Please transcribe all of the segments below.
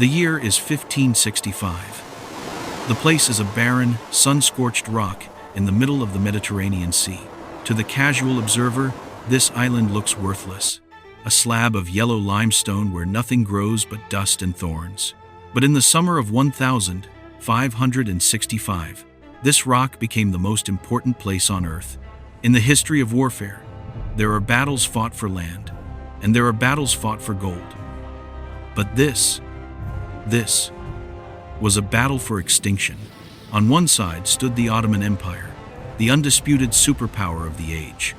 The year is 1565. The place is a barren, sun-scorched rock in the middle of the Mediterranean Sea. To the casual observer, this island looks worthless, a slab of yellow limestone where nothing grows but dust and thorns. But in the summer of 1565, this rock became the most important place on Earth. In the history of warfare, there are battles fought for land, and there are battles fought for gold. But this was a battle for extinction. On one side stood the Ottoman Empire, the undisputed superpower of the age.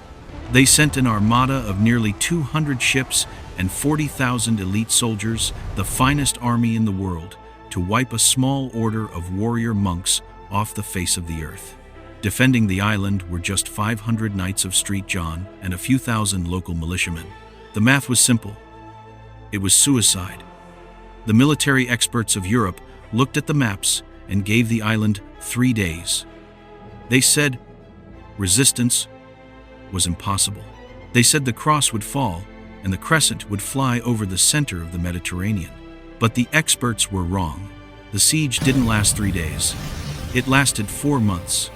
They sent an armada of nearly 200 ships and 40,000 elite soldiers, the finest army in the world, to wipe a small order of warrior monks off the face of the earth. Defending the island were just 500 knights of Street John and a few thousand local militiamen. The math was simple. It was suicide. The military experts of Europe looked at the maps and gave the island 3 days. They said resistance was impossible. They said the cross would fall and the crescent would fly over the center of the Mediterranean. But the experts were wrong. The siege didn't last 3 days. It lasted 4 months.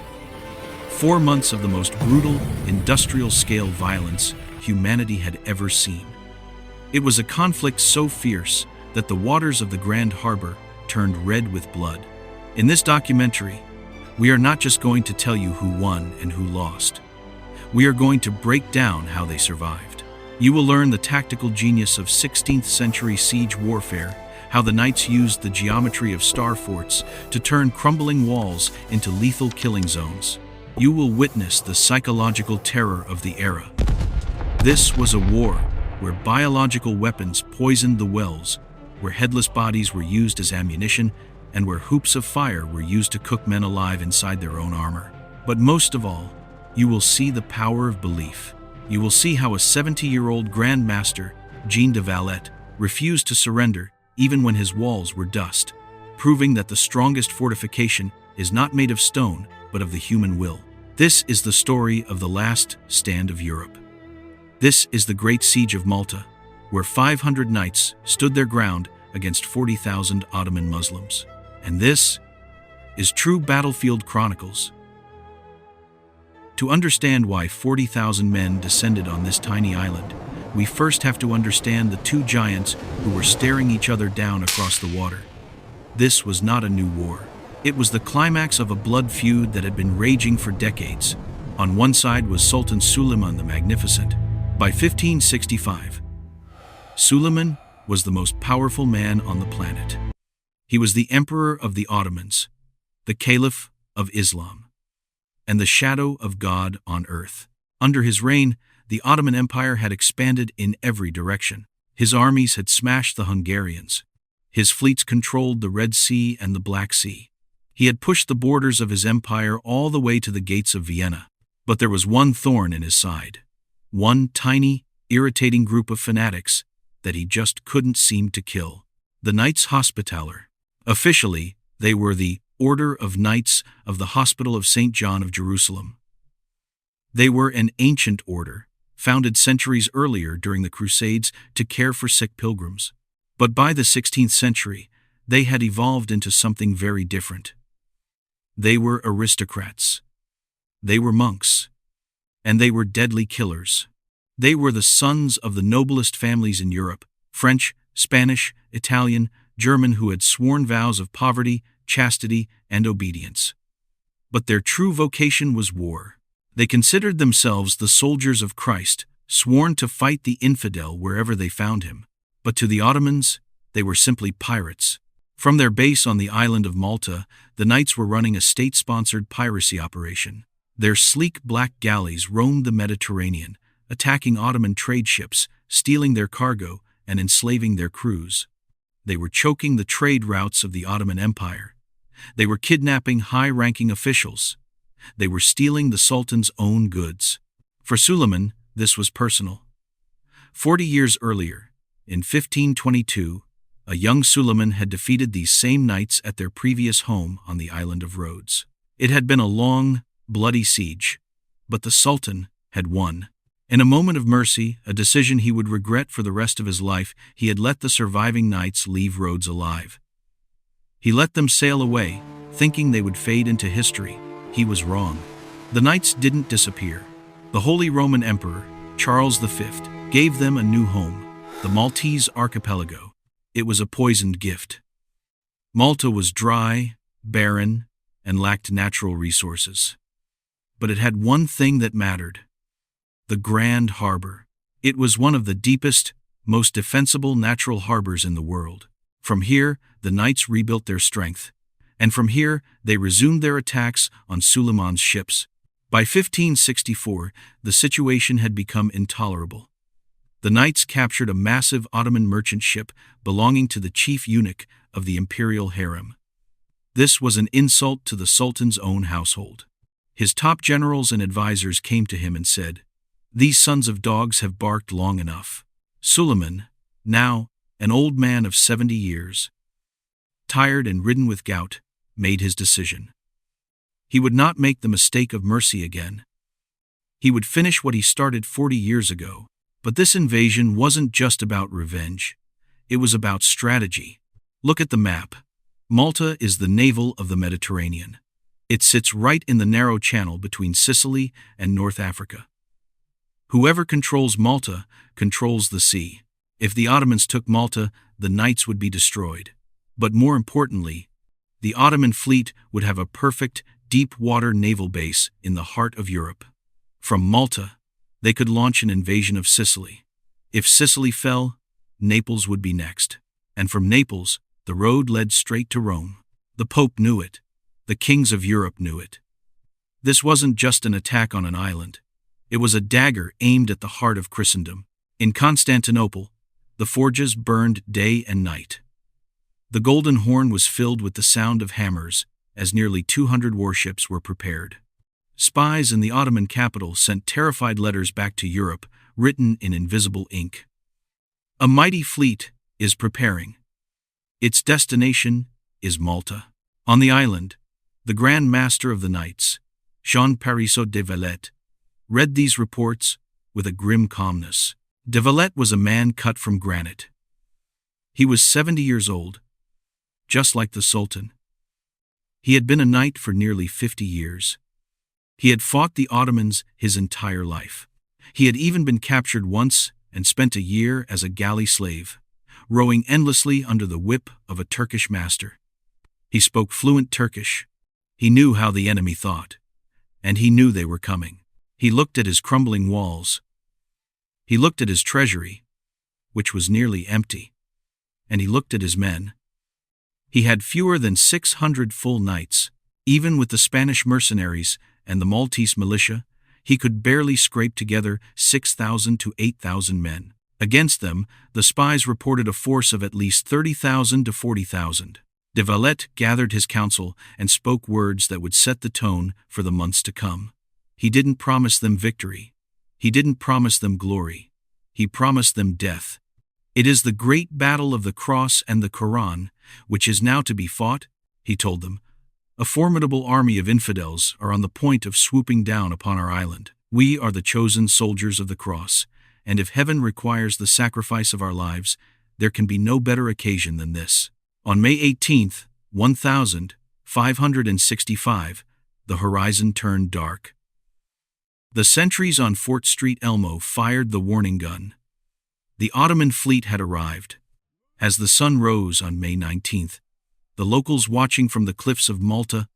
4 months of the most brutal, industrial-scale violence humanity had ever seen. It was a conflict so fierce that the waters of the Grand Harbor turned red with blood. In this documentary, we are not just going to tell you who won and who lost. We are going to break down how they survived. You will learn the tactical genius of 16th century siege warfare, how the knights used the geometry of star forts to turn crumbling walls into lethal killing zones. You will witness the psychological terror of the era. This was a war where biological weapons poisoned the wells, where headless bodies were used as ammunition, and where hoops of fire were used to cook men alive inside their own armor. But most of all, you will see the power of belief. You will see how a 70-year-old Grand Master, Jean de Valette, refused to surrender even when his walls were dust, proving that the strongest fortification is not made of stone, but of the human will. This is the story of the last stand of Europe. This is the Great Siege of Malta, where 500 knights stood their ground against 40,000 Ottoman Muslims. And this is True Battlefield Chronicles. To understand why 40,000 men descended on this tiny island, we first have to understand the two giants who were staring each other down across the water. This was not a new war. It was the climax of a blood feud that had been raging for decades. On one side was Sultan Suleiman the Magnificent. By 1565, Suleiman was the most powerful man on the planet. He was the emperor of the Ottomans, the caliph of Islam, and the shadow of God on earth. Under his reign, the Ottoman Empire had expanded in every direction. His armies had smashed the Hungarians. His fleets controlled the Red Sea and the Black Sea. He had pushed the borders of his empire all the way to the gates of Vienna. But there was one thorn in his side. One tiny, irritating group of fanatics that he just couldn't seem to kill. The Knights Hospitaller. Officially, they were the Order of Knights of the Hospital of St. John of Jerusalem. They were an ancient order, founded centuries earlier during the Crusades to care for sick pilgrims. But by the 16th century, they had evolved into something very different. They were aristocrats. They were monks. And they were deadly killers. They were the sons of the noblest families in Europe, French, Spanish, Italian, German, who had sworn vows of poverty, chastity, and obedience. But their true vocation was war. They considered themselves the soldiers of Christ, sworn to fight the infidel wherever they found him. But to the Ottomans, they were simply pirates. From their base on the island of Malta, the knights were running a state-sponsored piracy operation. Their sleek black galleys roamed the Mediterranean, attacking Ottoman trade ships, stealing their cargo, and enslaving their crews. They were choking the trade routes of the Ottoman Empire. They were kidnapping high-ranking officials. They were stealing the Sultan's own goods. For Suleiman, this was personal. 40 years earlier, in 1522, a young Suleiman had defeated these same knights at their previous home on the island of Rhodes. It had been a long, bloody siege, but the Sultan had won. In a moment of mercy, a decision he would regret for the rest of his life, he had let the surviving knights leave Rhodes alive. He let them sail away, thinking they would fade into history. He was wrong. The knights didn't disappear. The Holy Roman Emperor, Charles V, gave them a new home, the Maltese archipelago. It was a poisoned gift. Malta was dry, barren, and lacked natural resources. But it had one thing that mattered: the Grand Harbor. It was one of the deepest, most defensible natural harbors in the world. From here, the knights rebuilt their strength, and from here, they resumed their attacks on Suleiman's ships. By 1564, the situation had become intolerable. The knights captured a massive Ottoman merchant ship belonging to the chief eunuch of the imperial harem. This was an insult to the Sultan's own household. His top generals and advisors came to him and said, "These sons of dogs have barked long enough." Suleiman, now an old man of 70 years, tired and ridden with gout, made his decision. He would not make the mistake of mercy again. He would finish what he started 40 years ago. But this invasion wasn't just about revenge. It was about strategy. Look at the map. Malta is the navel of the Mediterranean. It sits right in the narrow channel between Sicily and North Africa. Whoever controls Malta controls the sea. If the Ottomans took Malta, the knights would be destroyed. But more importantly, the Ottoman fleet would have a perfect, deep-water naval base in the heart of Europe. From Malta, they could launch an invasion of Sicily. If Sicily fell, Naples would be next. And from Naples, the road led straight to Rome. The Pope knew it. The kings of Europe knew it. This wasn't just an attack on an island. It was a dagger aimed at the heart of Christendom. In Constantinople, the forges burned day and night. The Golden Horn was filled with the sound of hammers as nearly 200 warships were prepared. Spies in the Ottoman capital sent terrified letters back to Europe, written in invisible ink. A mighty fleet is preparing. Its destination is Malta. On the island, the Grand Master of the Knights, Jean Parisot de Valette, read these reports with a grim calmness. De Valette was a man cut from granite. He was 70 years old, just like the Sultan. He had been a knight for nearly 50 years. He had fought the Ottomans his entire life. He had even been captured once and spent a year as a galley slave, rowing endlessly under the whip of a Turkish master. He spoke fluent Turkish. He knew how the enemy thought, and he knew they were coming. He looked at his crumbling walls. He looked at his treasury, which was nearly empty, and he looked at his men. He had fewer than 600 full knights. Even with the Spanish mercenaries and the Maltese militia, he could barely scrape together 6,000 to 8,000 men. Against them, the spies reported a force of at least 30,000 to 40,000. De Valette gathered his council and spoke words that would set the tone for the months to come. He didn't promise them victory. He didn't promise them glory. He promised them death. "It is the great battle of the cross and the Quran, which is now to be fought," he told them. "A formidable army of infidels are on the point of swooping down upon our island. We are the chosen soldiers of the cross, and if heaven requires the sacrifice of our lives, there can be no better occasion than this." On May 18th, 1565, the horizon turned dark. The sentries on Fort Street Elmo fired the warning gun. The Ottoman fleet had arrived. As the sun rose on May 19th, the locals watching from the cliffs of Malta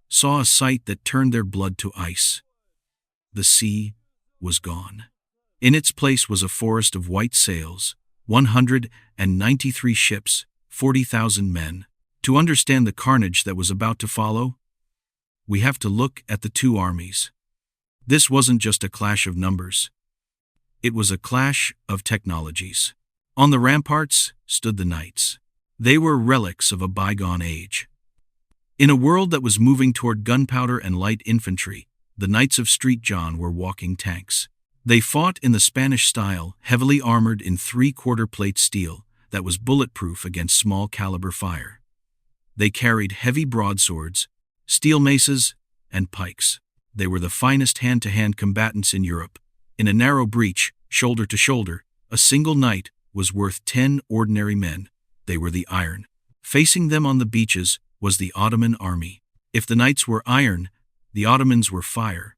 saw a sight that turned their blood to ice. The sea was gone. In its place was a forest of white sails, 193 ships, 40,000 men. To understand the carnage that was about to follow, we have to look at the two armies. This wasn't just a clash of numbers. It was a clash of technologies. On the ramparts stood the knights. They were relics of a bygone age. In a world that was moving toward gunpowder and light infantry, the Knights of St. John were walking tanks. They fought in the Spanish style, heavily armored in 3/4 plate steel that was bulletproof against small-caliber fire. They carried heavy broadswords, steel maces, and pikes. They were the finest hand-to-hand combatants in Europe. In a narrow breach, shoulder to shoulder, a single knight was worth 10 ordinary men. They were the iron. Facing them on the beaches was the Ottoman army. If the knights were iron, the Ottomans were fire.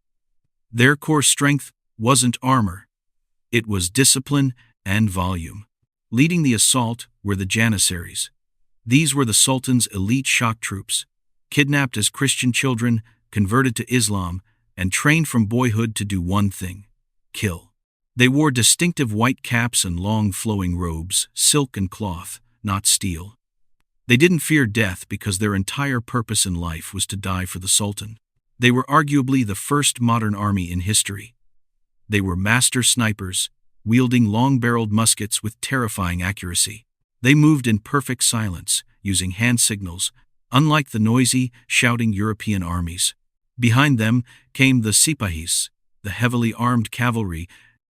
Their core strength wasn't armor. It was discipline and volume. Leading the assault were the Janissaries. These were the Sultan's elite shock troops, kidnapped as Christian children, converted to Islam, and trained from boyhood to do one thing: kill. They wore distinctive white caps and long flowing robes, silk and cloth, not steel. They didn't fear death because their entire purpose in life was to die for the Sultan. They were arguably the first modern army in history. They were master snipers, wielding long-barreled muskets with terrifying accuracy. They moved in perfect silence, using hand signals, unlike the noisy, shouting European armies. Behind them came the Sipahis, the heavily armed cavalry,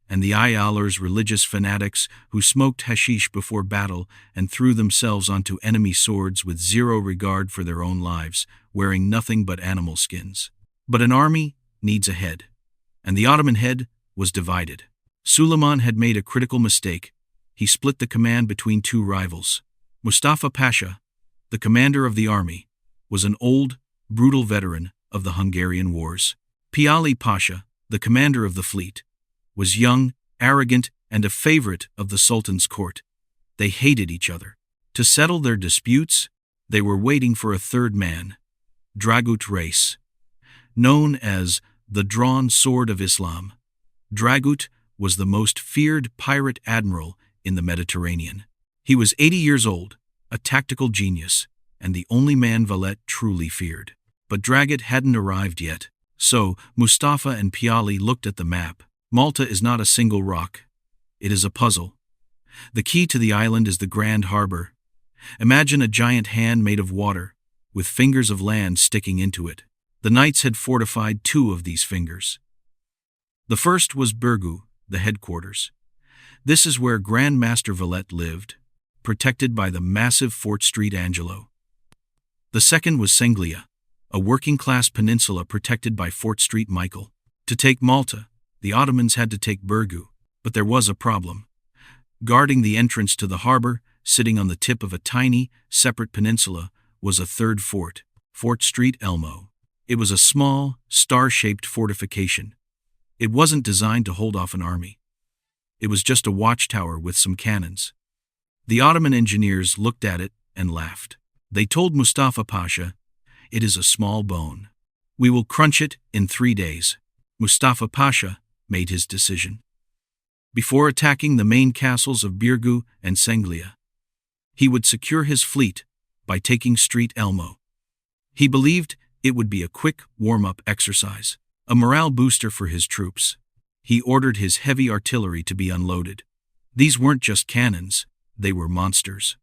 and the Ayalars, religious fanatics who smoked hashish before battle and threw themselves onto enemy swords with zero regard for their own lives, wearing nothing but animal skins. But an army needs a head, and the Ottoman head was divided. Suleiman had made a critical mistake. He split the command between two rivals. Mustafa Pasha, the commander of the army, was an old, brutal veteran of the Hungarian wars. Piali Pasha, the commander of the fleet, was young, arrogant, and a favorite of the Sultan's court. They hated each other. To settle their disputes, they were waiting for a third man, Dragut Reis. Known as the Drawn Sword of Islam, Dragut was the most feared pirate admiral in the Mediterranean. He was 80 years old, a tactical genius, and the only man Valette truly feared. But Dragut hadn't arrived yet. So Mustafa and Piali looked at the map. Malta is not a single rock. It is a puzzle. The key to the island is the Grand Harbor. Imagine a giant hand made of water, with fingers of land sticking into it. The knights had fortified 2 of these fingers. The first was Birgu, the headquarters. This is where Grand Master Valette lived, protected by the massive Fort Street Angelo. The second was Senglia, a working-class peninsula protected by Fort Street Michael. To take Malta, the Ottomans had to take Birgu, but there was a problem. Guarding the entrance to the harbor, sitting on the tip of a tiny, separate peninsula, was a third fort, Fort Street Elmo. It was a small, star-shaped fortification. It wasn't designed to hold off an army. It was just a watchtower with some cannons. The Ottoman engineers looked at it and laughed. They told Mustafa Pasha, "It is a small bone. We will crunch it in 3 days." Mustafa Pasha made his decision. Before attacking the main castles of Birgu and Senglia, he would secure his fleet by taking Street Elmo. He believed it would be a quick warm-up exercise, a morale booster for his troops. He ordered his heavy artillery to be unloaded. These weren't just cannons, they were monsters.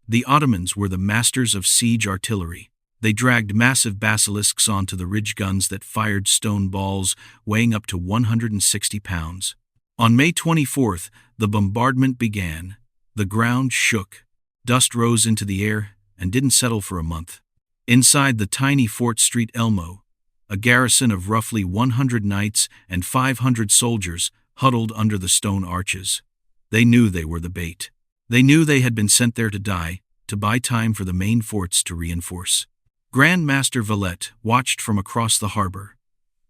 The Ottomans were the masters of siege artillery. They dragged massive basilisks onto the ridge guns that fired stone balls weighing up to 160 pounds. On May 24th, the bombardment began. The ground shook. Dust rose into the air and didn't settle for a month. Inside the tiny Fort Street Elmo, a garrison of roughly 100 knights and 500 soldiers huddled under the stone arches. They knew they were the bait. They knew they had been sent there to die, to buy time for the main forts to reinforce. Grand Master Valette watched from across the harbor.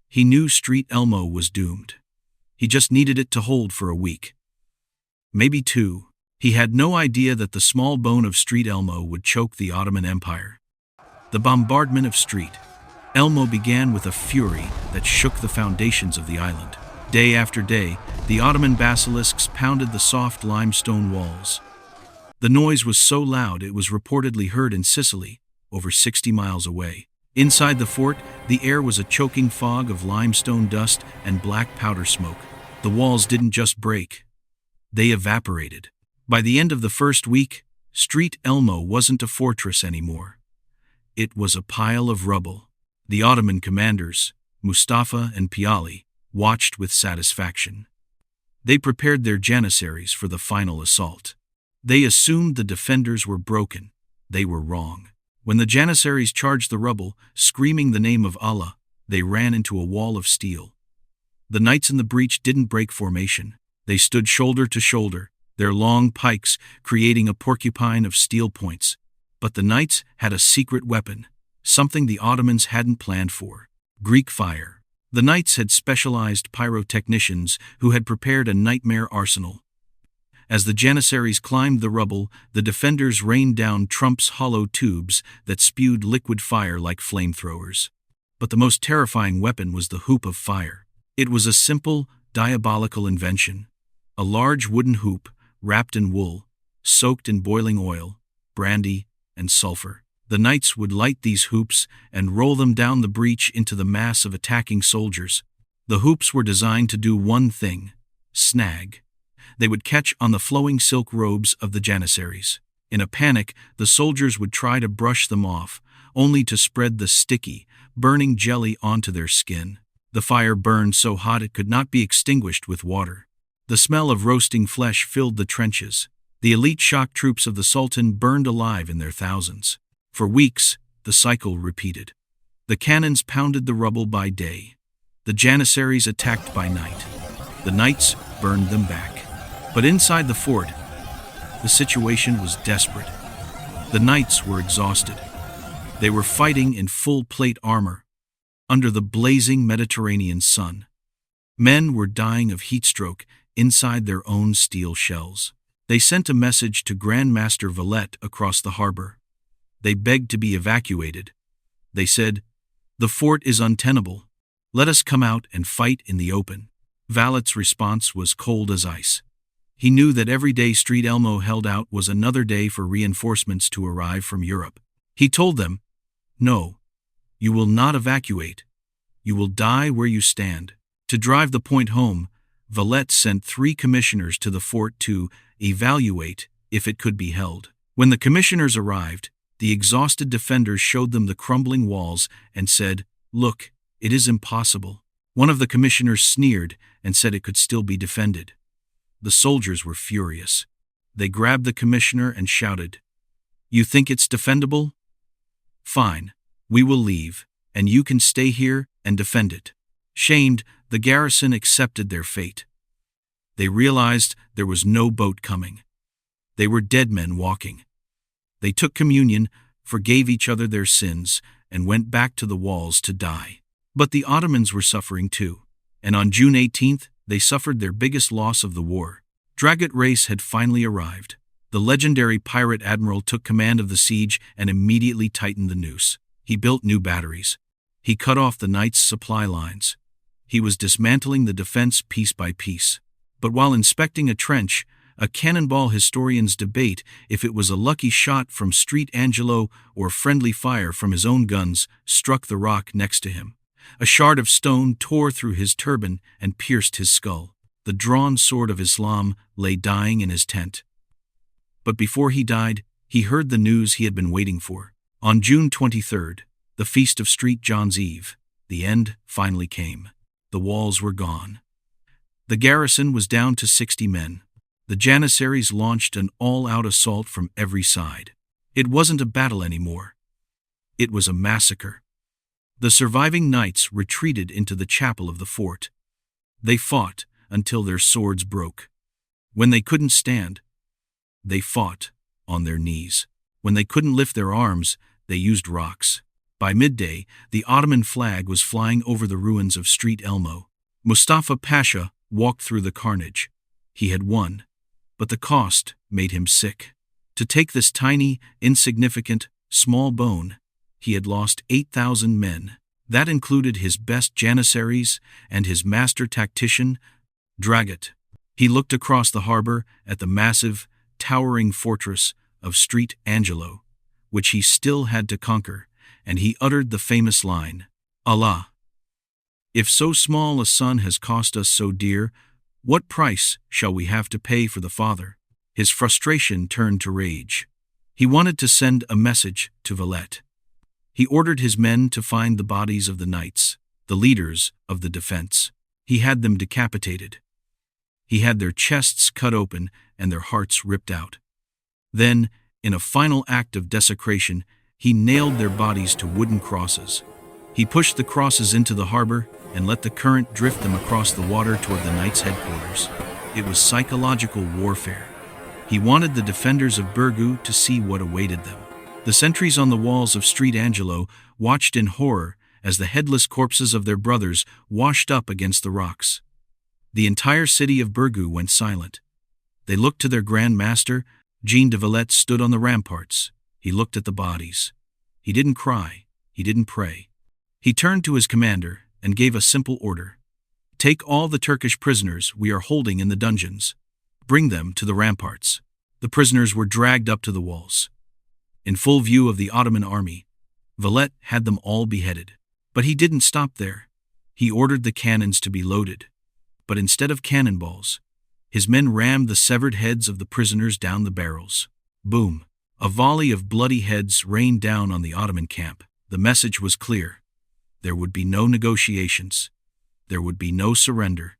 He knew Street Elmo was doomed. He just needed it to hold for a week. Maybe 2. He had no idea that the small bone of Street Elmo would choke the Ottoman Empire. The bombardment of Street Elmo began with a fury that shook the foundations of the island. Day after day, the Ottoman basilisks pounded the soft limestone walls. The noise was so loud it was reportedly heard in Sicily, over 60 miles away. Inside the fort, the air was a choking fog of limestone dust and black powder smoke. The walls didn't just break, they evaporated. By the end of the first week, Street Elmo wasn't a fortress anymore. It was a pile of rubble. The Ottoman commanders, Mustafa and Piali, watched with satisfaction. They prepared their Janissaries for the final assault. They assumed the defenders were broken. They were wrong. When the Janissaries charged the rubble, screaming the name of Allah, they ran into a wall of steel. The knights in the breach didn't break formation. They stood shoulder to shoulder, their long pikes creating a porcupine of steel points. But the knights had a secret weapon, something the Ottomans hadn't planned for: Greek fire. The knights had specialized pyrotechnicians who had prepared a nightmare arsenal. As the Janissaries climbed the rubble, the defenders rained down Trump's hollow tubes that spewed liquid fire like flamethrowers. But the most terrifying weapon was the hoop of fire. It was a simple, diabolical invention. A large wooden hoop, wrapped in wool, soaked in boiling oil, brandy, and sulfur. The knights would light these hoops and roll them down the breach into the mass of attacking soldiers. The hoops were designed to do one thing: snag. They would catch on the flowing silk robes of the Janissaries. In a panic, the soldiers would try to brush them off, only to spread the sticky, burning jelly onto their skin. The fire burned so hot it could not be extinguished with water. The smell of roasting flesh filled the trenches. The elite shock troops of the Sultan burned alive in their thousands. For weeks, the cycle repeated. The cannons pounded the rubble by day. The Janissaries attacked by night. The knights burned them back. But inside the fort, the situation was desperate. The knights were exhausted. They were fighting in full plate armor, under the blazing Mediterranean sun. Men were dying of heatstroke inside their own steel shells. They sent a message to Grand Master Valette across the harbor. They begged to be evacuated. They said, "The fort is untenable. Let us come out and fight in the open." Valette's response was cold as ice. He knew that every day Street Elmo held out was another day for reinforcements to arrive from Europe. He told them, "No, you will not evacuate. You will die where you stand." To drive the point home, Valette sent 3 commissioners to the fort to evaluate if it could be held. When the commissioners arrived, the exhausted defenders showed them the crumbling walls and said, "Look, it is impossible." One of the commissioners sneered and said it could still be defended. The soldiers were furious. They grabbed the commissioner and shouted, "You think it's defendable? Fine, we will leave, and you can stay here and defend it." Shamed, the garrison accepted their fate. They realized there was no boat coming. They were dead men walking. They took communion, forgave each other their sins, and went back to the walls to die. But the Ottomans were suffering too, and on June 18th, they suffered their biggest loss of the war. Dragut Reis had finally arrived. The legendary pirate admiral took command of the siege and immediately tightened the noose. He built new batteries. He cut off the knights' supply lines. He was dismantling the defense piece by piece. But while inspecting a trench, a cannonball historians debate if it was a lucky shot from Street Angelo or friendly fire from his own guns struck the rock next to him. A shard of stone tore through his turban and pierced his skull. The drawn sword of Islam lay dying in his tent. But before he died, he heard the news he had been waiting for. On June 23rd, the feast of St. John's Eve, the end finally came. The walls were gone. The garrison was down to 60 men. The Janissaries launched an all-out assault from every side. It wasn't a battle anymore. It was a massacre. The surviving knights retreated into the chapel of the fort. They fought until their swords broke. When they couldn't stand, they fought on their knees. When they couldn't lift their arms, they used rocks. By midday, the Ottoman flag was flying over the ruins of Street Elmo. Mustafa Pasha walked through the carnage. He had won, but the cost made him sick. To take this tiny, insignificant, small bone, he had lost 8,000 men. That included his best Janissaries and his master tactician, Dragut. He looked across the harbor at the massive, towering fortress of Street Angelo, which he still had to conquer, and he uttered the famous line, "Allah, if so small a son has cost us so dear, what price shall we have to pay for the father?" His frustration turned to rage. He wanted to send a message to Valette. He ordered his men to find the bodies of the knights, the leaders of the defense. He had them decapitated. He had their chests cut open and their hearts ripped out. Then, in a final act of desecration, he nailed their bodies to wooden crosses. He pushed the crosses into the harbor and let the current drift them across the water toward the knights' headquarters. It was psychological warfare. He wanted the defenders of Burgu to see what awaited them. The sentries on the walls of Street Angelo watched in horror as the headless corpses of their brothers washed up against the rocks. The entire city of Burgu went silent. They looked to their Grand Master. Jean de Valette stood on the ramparts. He looked at the bodies. He didn't cry. He didn't pray. He turned to his commander and gave a simple order. Take all the Turkish prisoners we are holding in the dungeons. Bring them to the ramparts. The prisoners were dragged up to the walls. In full view of the Ottoman army, Valette had them all beheaded. But he didn't stop there. He ordered the cannons to be loaded. But instead of cannonballs, his men rammed the severed heads of the prisoners down the barrels. Boom! A volley of bloody heads rained down on the Ottoman camp. The message was clear. There would be no negotiations. There would be no surrender.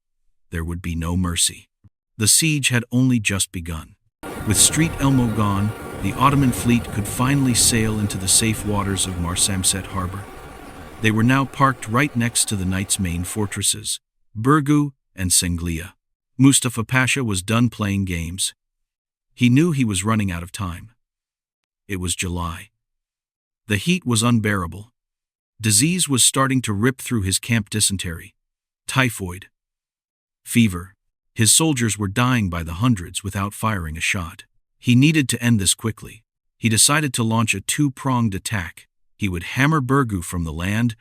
There would be no mercy. The siege had only just begun. With Street Elmo gone, the Ottoman fleet could finally sail into the safe waters of Marsamset harbor. They were now parked right next to the knights' main fortresses, Burgu and Senglia. Mustafa Pasha was done playing games. He knew he was running out of time. It was July. The heat was unbearable. Disease was starting to rip through his camp: dysentery, typhoid, fever. His soldiers were dying by the hundreds without firing a shot. He needed to end this quickly. He decided to launch a two-pronged attack. He would hammer Burgu from the land,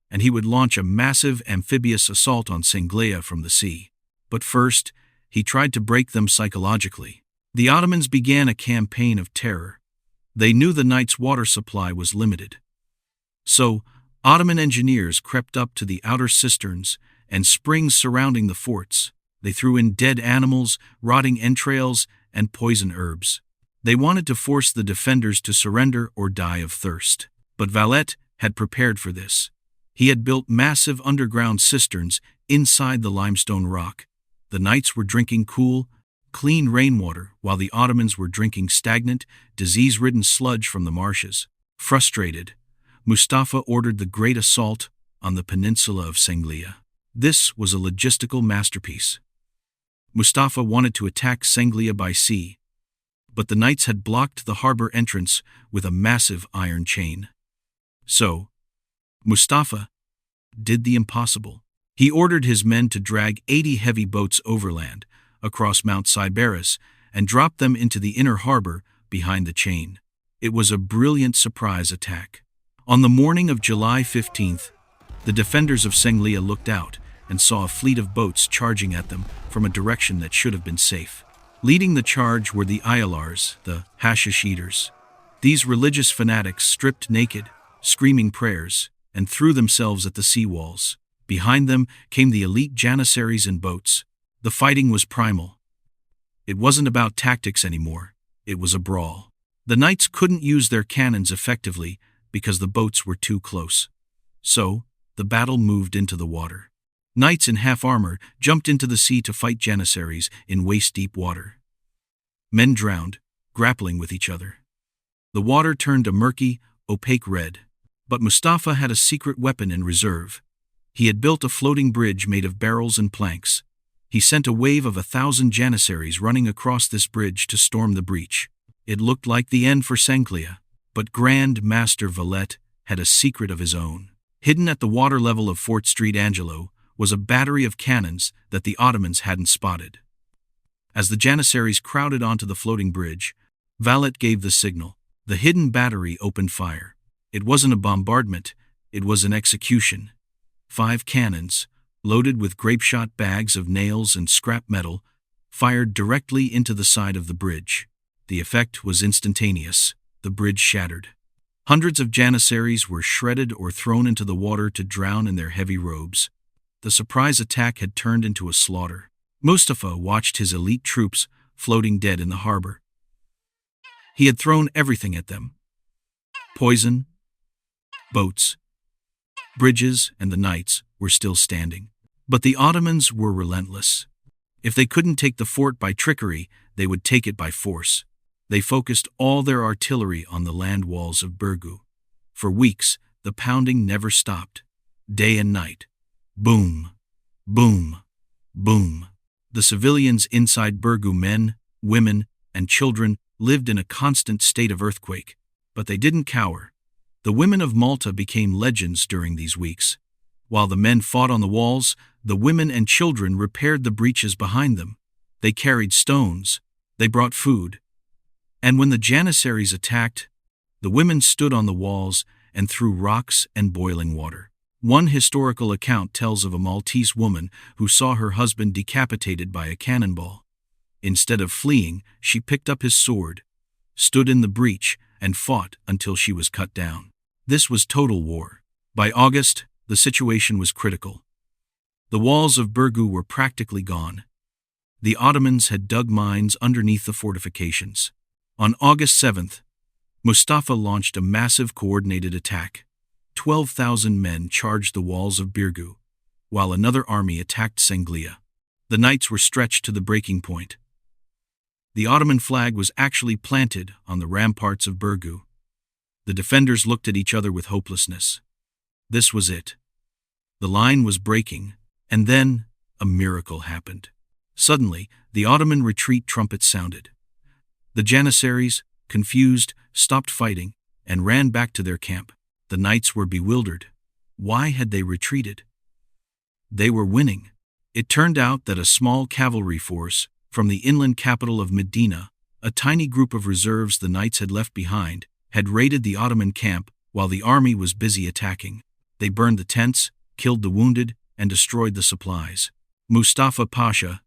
and he would launch a massive amphibious assault on Senglia from the sea. But first, he tried to break them psychologically. The Ottomans began a campaign of terror. They knew the knights' water supply was limited. So, Ottoman engineers crept up to the outer cisterns and springs surrounding the forts. They threw in dead animals, rotting entrails, and poison herbs. They wanted to force the defenders to surrender or die of thirst. But Valette had prepared for this. He had built massive underground cisterns inside the limestone rock. The knights were drinking cool, clean rainwater while the Ottomans were drinking stagnant, disease-ridden sludge from the marshes. Frustrated, Mustafa ordered the great assault on the peninsula of Senglia. This was a logistical masterpiece. Mustafa wanted to attack Senglia by sea, but the knights had blocked the harbor entrance with a massive iron chain. So, Mustafa did the impossible. He ordered his men to drag 80 heavy boats overland, across Mount Sybaris, and drop them into the inner harbor behind the chain. It was a brilliant surprise attack. On the morning of July 15th, the defenders of Senglia looked out and saw a fleet of boats charging at them from a direction that should have been safe. Leading the charge were the Ayalars, the hashish eaters. These religious fanatics stripped naked, screaming prayers, and threw themselves at the sea walls. Behind them came the elite Janissaries in boats. The fighting was primal. It wasn't about tactics anymore. It was a brawl. The knights couldn't use their cannons effectively because the boats were too close. So, the battle moved into the water. Knights in half armor jumped into the sea to fight Janissaries in waist-deep water. Men drowned, grappling with each other. The water turned a murky, opaque red. But Mustafa had a secret weapon in reserve. He had built a floating bridge made of barrels and planks. He sent a wave of 1,000 Janissaries running across this bridge to storm the breach. It looked like the end for Senglia, but Grand Master Valette had a secret of his own. Hidden at the water level of Fort Street Angelo was a battery of cannons that the Ottomans hadn't spotted. As the Janissaries crowded onto the floating bridge, Valette gave the signal. The hidden battery opened fire. It wasn't a bombardment, it was an execution. 5 cannons, loaded with grape-shot bags of nails and scrap metal, fired directly into the side of the bridge. The effect was instantaneous. The bridge shattered. Hundreds of Janissaries were shredded or thrown into the water to drown in their heavy robes. The surprise attack had turned into a slaughter. Mustafa watched his elite troops floating dead in the harbor. He had thrown everything at them. Poison, boats, bridges, and the knights were still standing. But the Ottomans were relentless. If they couldn't take the fort by trickery, they would take it by force. They focused all their artillery on the land walls of Burgu. For weeks, the pounding never stopped. Day and night. Boom. Boom. Boom. The civilians inside Birgu, men, women, and children, lived in a constant state of earthquake. But they didn't cower. The women of Malta became legends during these weeks. While the men fought on the walls, the women and children repaired the breaches behind them. They carried stones. They brought food. And when the Janissaries attacked, the women stood on the walls and threw rocks and boiling water. One historical account tells of a Maltese woman who saw her husband decapitated by a cannonball. Instead of fleeing, she picked up his sword, stood in the breach, and fought until she was cut down. This was total war. By August, the situation was critical. The walls of Birgu were practically gone. The Ottomans had dug mines underneath the fortifications. On August 7th, Mustafa launched a massive coordinated attack. 12,000 men charged the walls of Birgu, while another army attacked Senglia. The knights were stretched to the breaking point. The Ottoman flag was actually planted on the ramparts of Birgu. The defenders looked at each other with hopelessness. This was it. The line was breaking, and then a miracle happened. Suddenly, the Ottoman retreat trumpets sounded. The Janissaries, confused, stopped fighting and ran back to their camp. The knights were bewildered. Why had they retreated? They were winning. It turned out that a small cavalry force from the inland capital of Medina, a tiny group of reserves the knights had left behind, had raided the Ottoman camp while the army was busy attacking. They burned the tents, killed the wounded, and destroyed the supplies. Mustafa Pasha,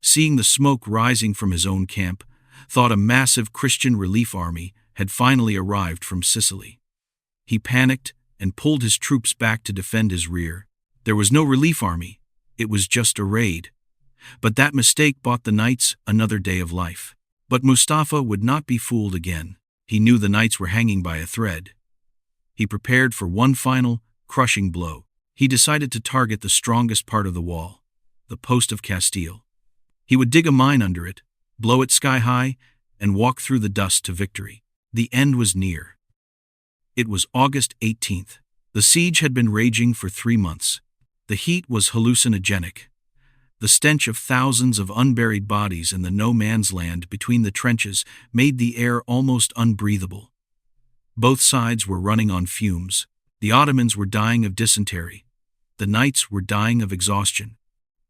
seeing the smoke rising from his own camp, thought a massive Christian relief army had finally arrived from Sicily. He panicked and pulled his troops back to defend his rear. There was no relief army. It was just a raid. But that mistake bought the knights another day of life. But Mustafa would not be fooled again. He knew the knights were hanging by a thread. He prepared for one final, crushing blow. He decided to target the strongest part of the wall, the post of Castile. He would dig a mine under it, blow it sky high, and walk through the dust to victory. The end was near. It was August 18th. The siege had been raging for 3 months. The heat was hallucinogenic. The stench of thousands of unburied bodies in the no-man's land between the trenches made the air almost unbreathable. Both sides were running on fumes. The Ottomans were dying of dysentery. The knights were dying of exhaustion.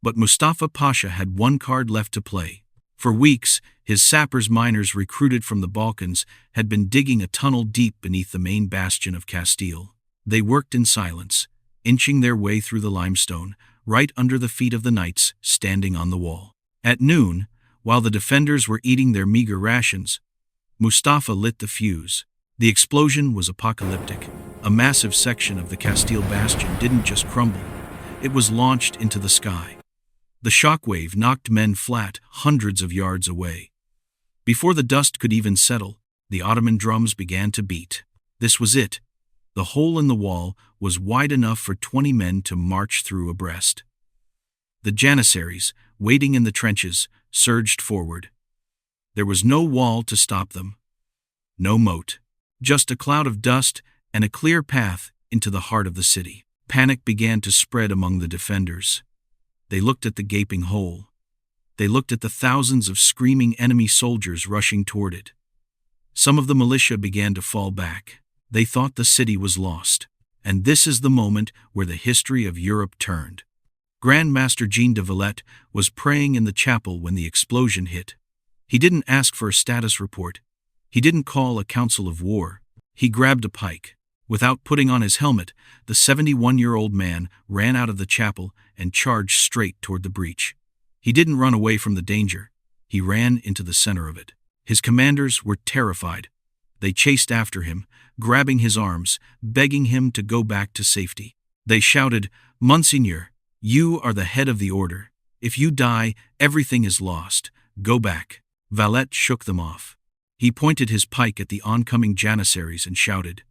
But Mustafa Pasha had one card left to play. For weeks, his sappers miners recruited from the Balkans had been digging a tunnel deep beneath the main bastion of Castile. They worked in silence, inching their way through the limestone, right under the feet of the knights standing on the wall. At noon, while the defenders were eating their meager rations, Mustafa lit the fuse. The explosion was apocalyptic. A massive section of the Castile bastion didn't just crumble, it was launched into the sky. The shockwave knocked men flat hundreds of yards away. Before the dust could even settle, the Ottoman drums began to beat. This was it. The hole in the wall was wide enough for 20 men to march through abreast. The Janissaries, waiting in the trenches, surged forward. There was no wall to stop them. No moat. Just a cloud of dust and a clear path into the heart of the city. Panic began to spread among the defenders. They looked at the gaping hole. They looked at the thousands of screaming enemy soldiers rushing toward it. Some of the militia began to fall back. They thought the city was lost. And this is the moment where the history of Europe turned. Grand Master Jean de Valette was praying in the chapel when the explosion hit. He didn't ask for a status report. He didn't call a council of war. He grabbed a pike. Without putting on his helmet, the 71-year-old man ran out of the chapel and charged straight toward the breach. He didn't run away from the danger. He ran into the center of it. His commanders were terrified. They chased after him, grabbing his arms, begging him to go back to safety. They shouted, "Monseigneur, you are the head of the order. If you die, everything is lost. Go back." Valette shook them off. He pointed his pike at the oncoming Janissaries and shouted,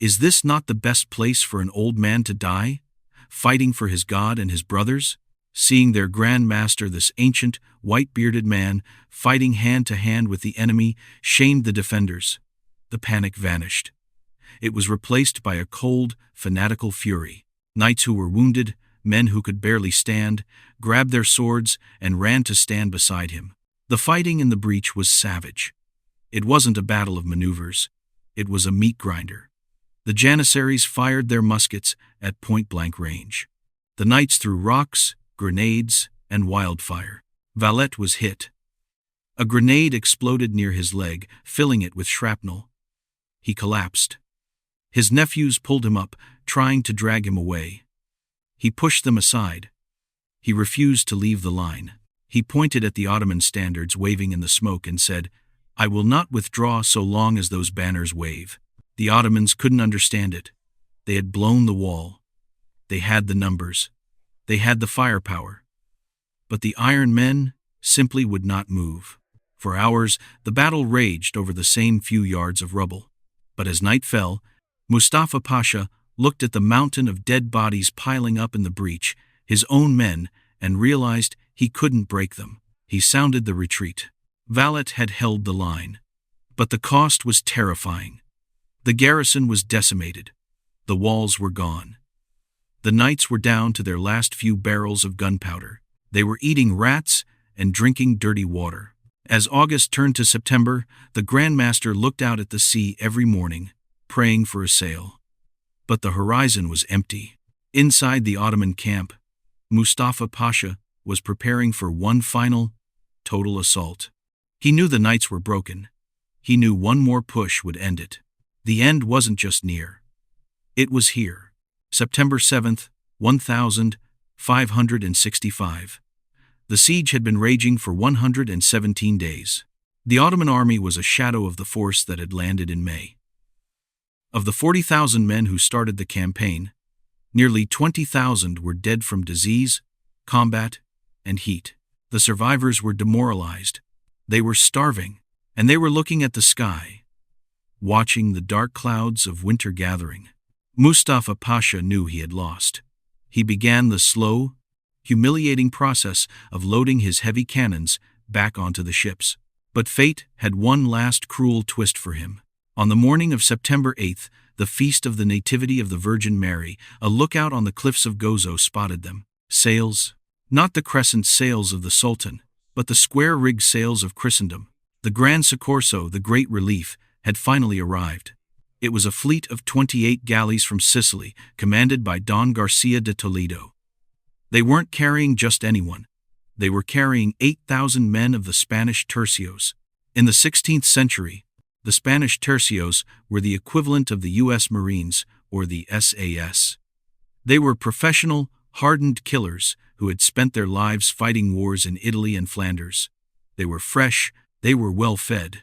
"Is this not the best place for an old man to die, fighting for his God and his brothers?" Seeing their Grand Master, this ancient, white-bearded man, fighting hand-to-hand with the enemy, shamed the defenders. The panic vanished. it was replaced by a cold, fanatical fury. Knights who were wounded, men who could barely stand, grabbed their swords and ran to stand beside him. The fighting in the breach was savage. It wasn't a battle of maneuvers. It was a meat grinder. The Janissaries fired their muskets at point-blank range. The knights threw rocks, grenades, and wildfire. Valette was hit. A grenade exploded near his leg, filling it with shrapnel. He collapsed. His nephews pulled him up, trying to drag him away. He pushed them aside. He refused to leave the line. He pointed at the Ottoman standards waving in the smoke and said, "I will not withdraw so long as those banners wave." The Ottomans couldn't understand it. They had blown the wall. They had the numbers. They had the firepower. But the Iron Men simply would not move. For hours, the battle raged over the same few yards of rubble. But as night fell, Mustafa Pasha looked at the mountain of dead bodies piling up in the breach, his own men, and realized he couldn't break them. He sounded the retreat. Valette had held the line. But the cost was terrifying. The garrison was decimated. The walls were gone. The knights were down to their last few barrels of gunpowder. They were eating rats and drinking dirty water. As August turned to September, the Grand Master looked out at the sea every morning, praying for a sail. But the horizon was empty. Inside the Ottoman camp, Mustafa Pasha was preparing for one final, total assault. He knew the knights were broken. He knew one more push would end it. The end wasn't just near. It was here. September 7th, 1565. The siege had been raging for 117 days. The Ottoman army was a shadow of the force that had landed in May. Of the 40,000 men who started the campaign, nearly 20,000 were dead from disease, combat, and heat. The survivors were demoralized. They were starving, and they were looking at the sky, watching the dark clouds of winter gathering. Mustafa Pasha knew he had lost. He began the slow, humiliating process of loading his heavy cannons back onto the ships. But fate had one last cruel twist for him. On the morning of September 8th, the feast of the Nativity of the Virgin Mary, a lookout on the cliffs of Gozo spotted them. Sails, not the crescent sails of the Sultan, but the square-rigged sails of Christendom. The Gran Soccorso, the Great Relief, had finally arrived. It was a fleet of 28 galleys from Sicily, commanded by Don Garcia de Toledo. They weren't carrying just anyone. They were carrying 8,000 men of the Spanish tercios. In the 16th century, the Spanish tercios were the equivalent of the U.S. Marines, or the SAS. They were professional, hardened killers who had spent their lives fighting wars in Italy and Flanders. They were fresh, they were well-fed,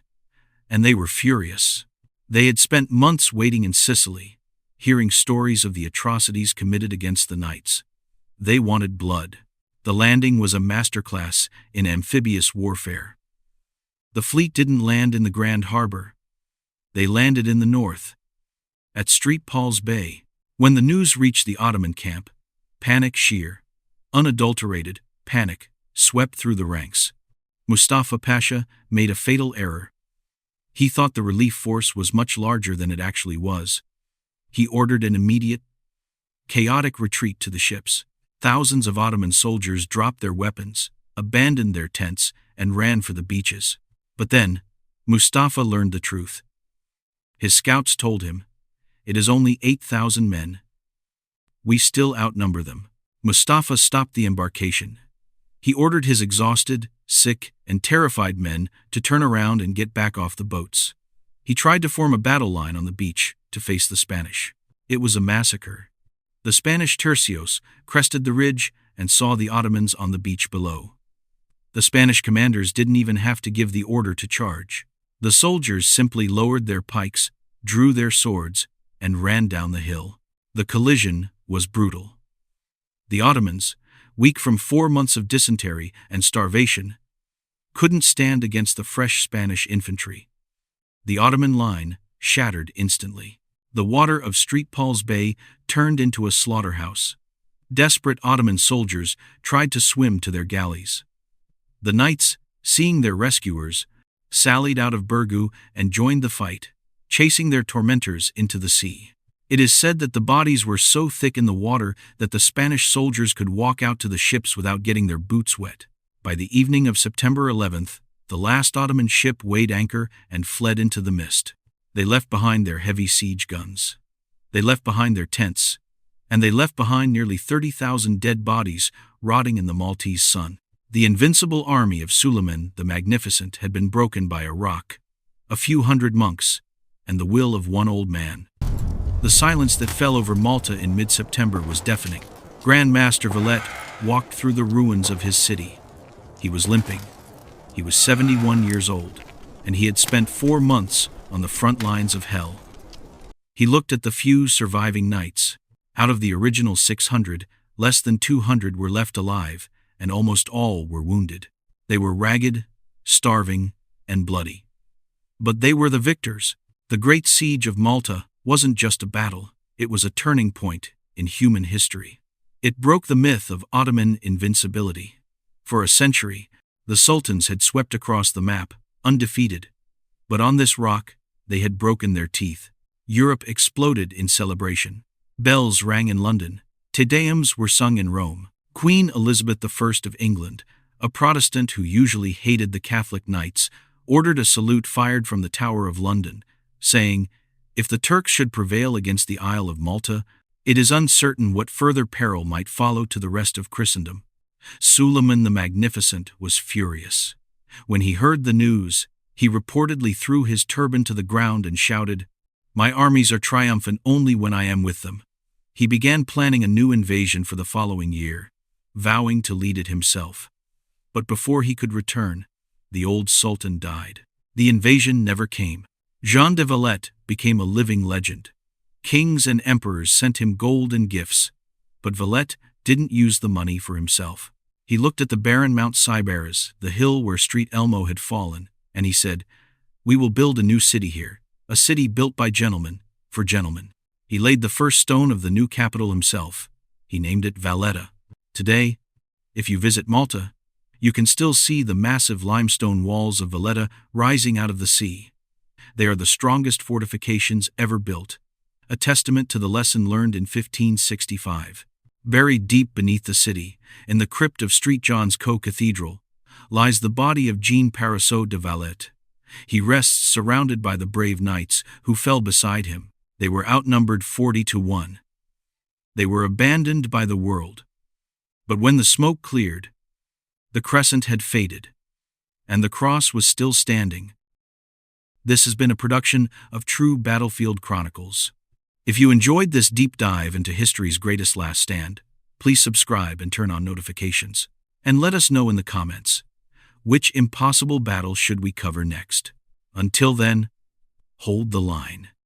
and they were furious. They had spent months waiting in Sicily, hearing stories of the atrocities committed against the knights. They wanted blood. The landing was a masterclass in amphibious warfare. The fleet didn't land in the Grand Harbor. They landed in the north, at Street Paul's Bay. When the news reached the Ottoman camp, panic, sheer, unadulterated panic, swept through the ranks. Mustafa Pasha made a fatal error. He thought the relief force was much larger than it actually was. He ordered an immediate, chaotic retreat to the ships. Thousands of Ottoman soldiers dropped their weapons, abandoned their tents, and ran for the beaches. But then, Mustafa learned the truth. His scouts told him, "It is only 8,000 men. We still outnumber them." Mustafa stopped the embarkation. He ordered his exhausted, sick, and terrified men to turn around and get back off the boats. He tried to form a battle line on the beach to face the Spanish. It was a massacre. The Spanish tercios crested the ridge and saw the Ottomans on the beach below. The Spanish commanders didn't even have to give the order to charge. The soldiers simply lowered their pikes, drew their swords, and ran down the hill. The collision was brutal. The Ottomans, weak from 4 months of dysentery and starvation, couldn't stand against the fresh Spanish infantry. The Ottoman line shattered instantly. The water of Street Paul's Bay turned into a slaughterhouse. Desperate Ottoman soldiers tried to swim to their galleys. The knights, seeing their rescuers, sallied out of Burgu and joined the fight. chasing their tormentors into the sea. It is said that the bodies were so thick in the water that the Spanish soldiers could walk out to the ships without getting their boots wet. By the evening of September 11th, the last Ottoman ship weighed anchor and fled into the mist. They left behind their heavy siege guns. They left behind their tents, and they left behind nearly 30,000 dead bodies rotting in the Maltese sun. The invincible army of Suleiman the Magnificent had been broken by a rock, a few hundred monks, and the will of one old man. The silence that fell over Malta in mid-September was deafening. Grand Master Valette walked through the ruins of his city. He was limping. He was 71 years old, and he had spent 4 months on the front lines of hell. He looked at the few surviving knights. Out of the original 600, less than 200 were left alive, and almost all were wounded. They were ragged, starving, and bloody. But they were the victors. The Great Siege of Malta wasn't just a battle, it was a turning point in human history. It broke the myth of Ottoman invincibility. For a century, the sultans had swept across the map, undefeated. But on this rock, they had broken their teeth. Europe exploded in celebration. Bells rang in London. Te Deums were sung in Rome. Queen Elizabeth I of England, a Protestant who usually hated the Catholic knights, ordered a salute fired from the Tower of London, saying, "If the Turks should prevail against the Isle of Malta, it is uncertain what further peril might follow to the rest of Christendom." Suleiman the Magnificent was furious. When he heard the news, he reportedly threw his turban to the ground and shouted, "My armies are triumphant only when I am with them." He began planning a new invasion for the following year, vowing to lead it himself. But before he could return, the old sultan died. The invasion never came. Jean de Valette became a living legend. Kings and emperors sent him gold and gifts, but Valette didn't use the money for himself. He looked at the barren Mount Sybaris, the hill where Street Elmo had fallen, and he said, "We will build a new city here, a city built by gentlemen, for gentlemen." He laid the first stone of the new capital himself. He named it Valette. Today, if you visit Malta, you can still see the massive limestone walls of Valette rising out of the sea. They are the strongest fortifications ever built, a testament to the lesson learned in 1565. Buried deep beneath the city, in the crypt of St. John's Co-Cathedral, lies the body of Jean Parisot de Valette. He rests surrounded by the brave knights who fell beside him. They were outnumbered 40-1. They were abandoned by the world. But when the smoke cleared, the crescent had faded, and the cross was still standing. This has been a production of True Battlefield Chronicles. If you enjoyed this deep dive into history's greatest last stand, please subscribe and turn on notifications. And let us know in the comments, which impossible battle should we cover next? Until then, hold the line.